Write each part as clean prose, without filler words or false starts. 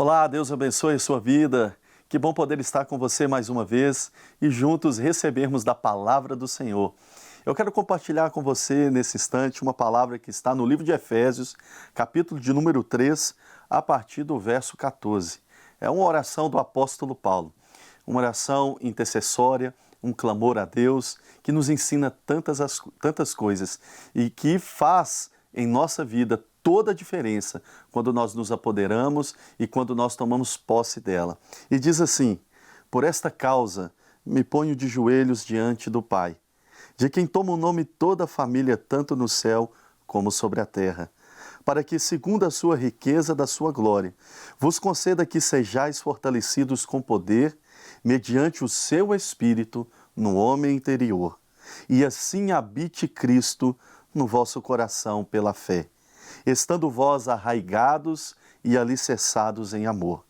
Olá, Deus abençoe a sua vida. Que bom poder estar com você mais uma vez e juntos recebermos da palavra do Senhor. Eu quero compartilhar com você nesse instante uma palavra que está no livro de Efésios, capítulo de número 3, a partir do verso 14. É uma oração do apóstolo Paulo, uma oração intercessória, um clamor a Deus, que nos ensina tantas coisas e que faz em nossa vida toda a diferença quando nós nos apoderamos e quando nós tomamos posse dela. E diz assim: por esta causa me ponho de joelhos diante do Pai, de quem toma o nome toda a família, tanto no céu como sobre a terra, para que, segundo a sua riqueza da sua glória, vos conceda que sejais fortalecidos com poder, mediante o seu Espírito, no homem interior, e assim habite Cristo no vosso coração pela fé, estando vós arraigados e alicerçados em amor,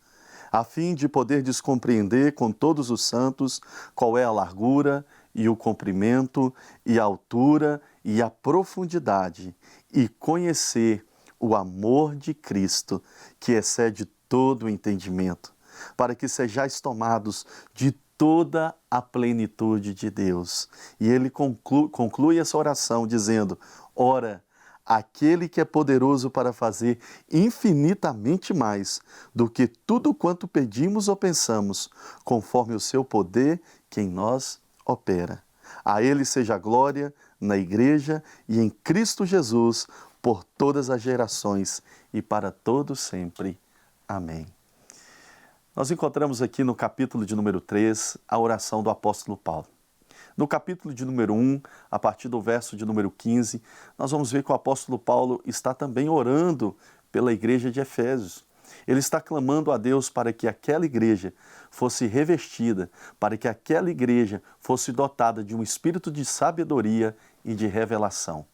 a fim de poderdes compreender com todos os santos qual é a largura e o comprimento e a altura e a profundidade, e conhecer o amor de Cristo, que excede todo o entendimento, para que sejais tomados de toda a plenitude de Deus. E ele conclui essa oração dizendo: ora, aquele que é poderoso para fazer infinitamente mais do que tudo quanto pedimos ou pensamos, conforme o seu poder que em nós opera. A ele seja a glória na Igreja e em Cristo Jesus, por todas as gerações e para todos sempre. Amém. Nós encontramos aqui no capítulo de número 3 a oração do apóstolo Paulo. No capítulo de número 1, a partir do verso de número 15, nós vamos ver que o apóstolo Paulo está também orando pela igreja de Efésios. Ele está clamando a Deus para que aquela igreja fosse revestida, para que aquela igreja fosse dotada de um espírito de sabedoria e de revelação.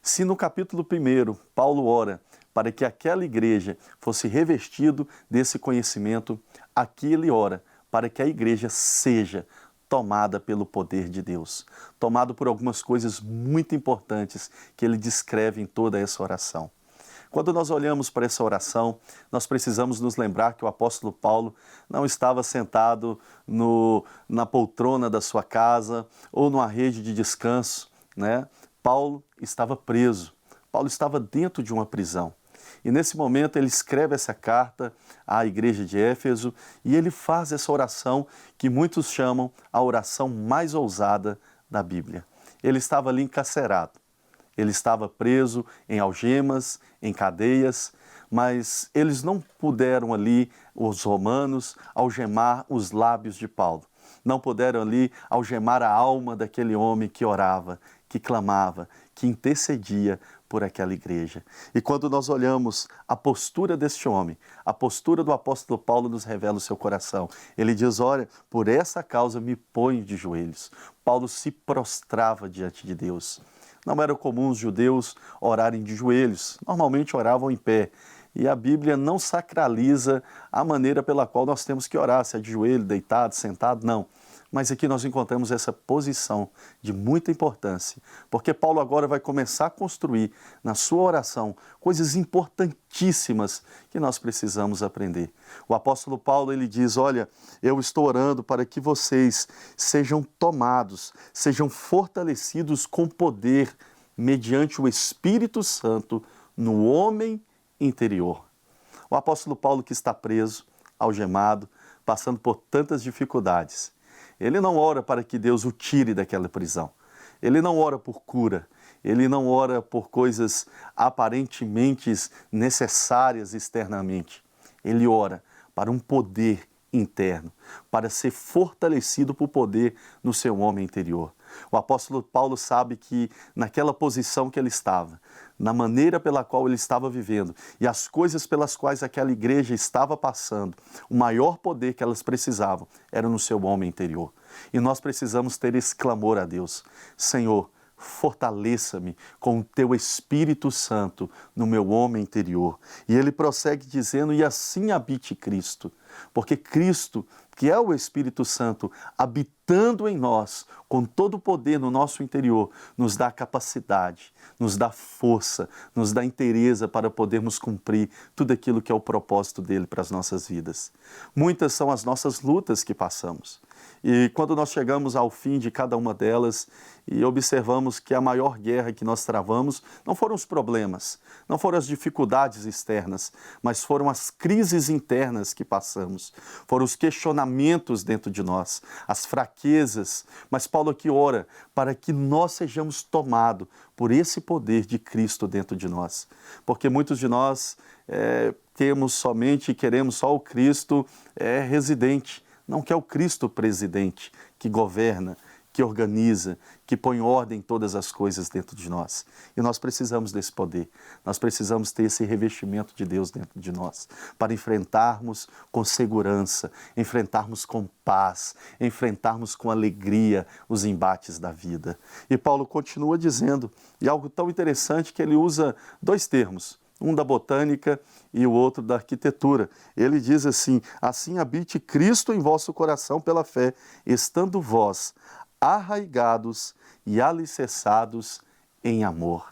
Se no capítulo 1, Paulo ora para que aquela igreja fosse revestido desse conhecimento, aqui ele ora para que a igreja seja tomada pelo poder de Deus, tomado por algumas coisas muito importantes que ele descreve em toda essa oração. Quando nós olhamos para essa oração, nós precisamos nos lembrar que o apóstolo Paulo não estava sentado na poltrona da sua casa ou numa rede de descanso, né? Paulo estava preso, Paulo estava dentro de uma prisão. E nesse momento ele escreve essa carta à igreja de Éfeso e ele faz essa oração que muitos chamam a oração mais ousada da Bíblia. Ele estava ali encarcerado, ele estava preso em algemas, em cadeias, mas eles não puderam ali, os romanos, algemar os lábios de Paulo. Não puderam ali algemar a alma daquele homem que orava, que clamava, que intercedia por aquela igreja. E quando nós olhamos a postura deste homem, a postura do apóstolo Paulo nos revela o seu coração. Ele diz: olha, por essa causa me ponho de joelhos. Paulo se prostrava diante de Deus. Não era comum os judeus orarem de joelhos, normalmente oravam em pé. E a Bíblia não sacraliza a maneira pela qual nós temos que orar, se é de joelho, deitado, sentado, não. Mas aqui nós encontramos essa posição de muita importância, porque Paulo agora vai começar a construir na sua oração coisas importantíssimas que nós precisamos aprender. O apóstolo Paulo, ele diz: olha, eu estou orando para que vocês sejam tomados, sejam fortalecidos com poder mediante o Espírito Santo no homem interior. O apóstolo Paulo, que está preso, algemado, passando por tantas dificuldades, ele não ora para que Deus o tire daquela prisão. Ele não ora por cura. Ele não ora por coisas aparentemente necessárias externamente. Ele ora para um poder interno, para ser fortalecido por poder no seu homem interior. O apóstolo Paulo sabe que naquela posição que ele estava, na maneira pela qual ele estava vivendo e as coisas pelas quais aquela igreja estava passando, o maior poder que elas precisavam era no seu homem interior. E nós precisamos ter esse clamor a Deus: Senhor, fortaleça-me com o teu Espírito Santo no meu homem interior. E ele prossegue dizendo, e assim habite Cristo, porque Cristo, que é o Espírito Santo, habitando em nós, com todo o poder no nosso interior, nos dá capacidade, nos dá força, nos dá inteireza para podermos cumprir tudo aquilo que é o propósito dele para as nossas vidas. Muitas são as nossas lutas que passamos. E quando nós chegamos ao fim de cada uma delas e observamos que a maior guerra que nós travamos não foram os problemas, não foram as dificuldades externas, mas foram as crises internas que passamos, foram os questionamentos dentro de nós, as fraquezas. Mas Paulo aqui ora para que nós sejamos tomados por esse poder de Cristo dentro de nós. Porque muitos de nós temos somente, queremos só o Cristo residente, não quer o Cristo presidente, que governa, que organiza, que põe ordem em todas as coisas dentro de nós. E nós precisamos desse poder, nós precisamos ter esse revestimento de Deus dentro de nós, para enfrentarmos com segurança, enfrentarmos com paz, enfrentarmos com alegria os embates da vida. E Paulo continua dizendo, e algo tão interessante que ele usa dois termos, um da botânica e o outro da arquitetura. Ele diz assim, assim habite Cristo em vosso coração pela fé, estando vós arraigados e alicerçados em amor.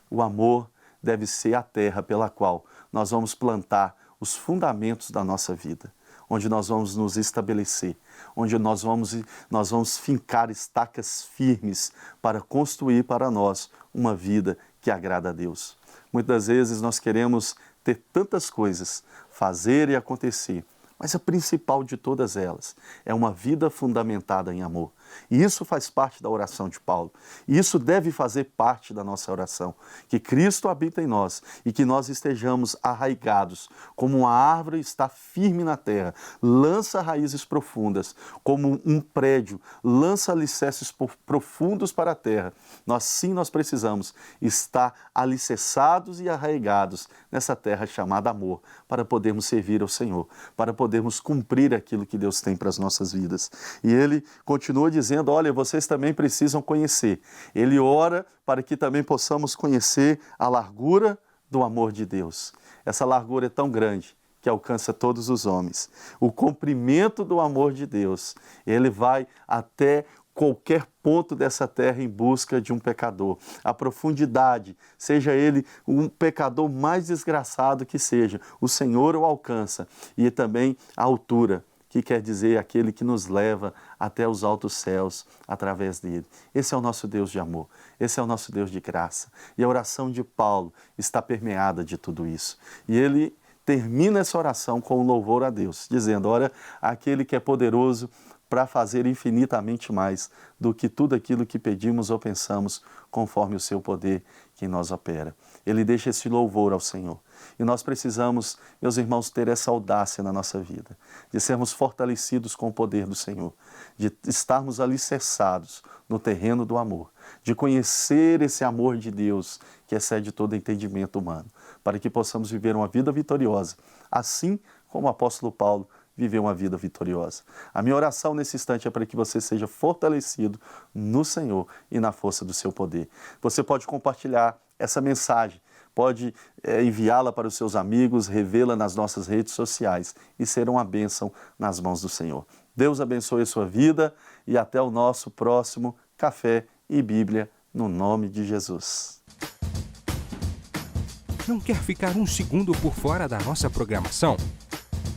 O amor deve ser a terra pela qual nós vamos plantar os fundamentos da nossa vida, onde nós vamos nos estabelecer, onde nós vamos fincar estacas firmes para construir para nós uma vida que agrada a Deus. Muitas vezes nós queremos ter tantas coisas, fazer e acontecer, mas a principal de todas elas é uma vida fundamentada em amor. E isso faz parte da oração de Paulo. E isso deve fazer parte da nossa oração. Que Cristo habita em nós e que nós estejamos arraigados, como uma árvore está firme na terra, lança raízes profundas, como um prédio, lança alicerces profundos para a terra. Nós precisamos estar alicerçados e arraigados nessa terra chamada amor, para podermos servir ao Senhor, para podermos cumprir aquilo que Deus tem para as nossas vidas. E ele continua dizendo, olha, vocês também precisam conhecer. Ele ora para que também possamos conhecer a largura do amor de Deus. Essa largura é tão grande que alcança todos os homens. O comprimento do amor de Deus, ele vai até qualquer ponto dessa terra em busca de um pecador. A profundidade, seja ele um pecador mais desgraçado que seja, o Senhor o alcança. E também a altura, que quer dizer aquele que nos leva até os altos céus através dele. Esse é o nosso Deus de amor, esse é o nosso Deus de graça. E a oração de Paulo está permeada de tudo isso. E ele termina essa oração com um louvor a Deus, dizendo, ora, aquele que é poderoso para fazer infinitamente mais do que tudo aquilo que pedimos ou pensamos, conforme o seu poder que em nós opera. Ele deixa esse louvor ao Senhor. E nós precisamos, meus irmãos, ter essa audácia na nossa vida, de sermos fortalecidos com o poder do Senhor, de estarmos alicerçados no terreno do amor, de conhecer esse amor de Deus que excede todo entendimento humano, para que possamos viver uma vida vitoriosa, assim como o apóstolo Paulo viveu uma vida vitoriosa. A minha oração nesse instante é para que você seja fortalecido no Senhor e na força do seu poder. Você pode compartilhar essa mensagem, pode enviá-la para os seus amigos, revê-la nas nossas redes sociais e ser uma bênção nas mãos do Senhor. Deus abençoe a sua vida e até o nosso próximo Café e Bíblia, no nome de Jesus. Não quer ficar um segundo por fora da nossa programação?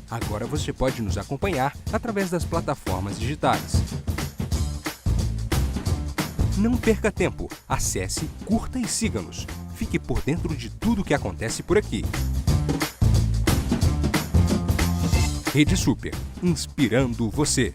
Agora você pode nos acompanhar através das plataformas digitais. Não perca tempo, acesse, curta e siga-nos. Fique por dentro de tudo o que acontece por aqui. Rede Super, inspirando você.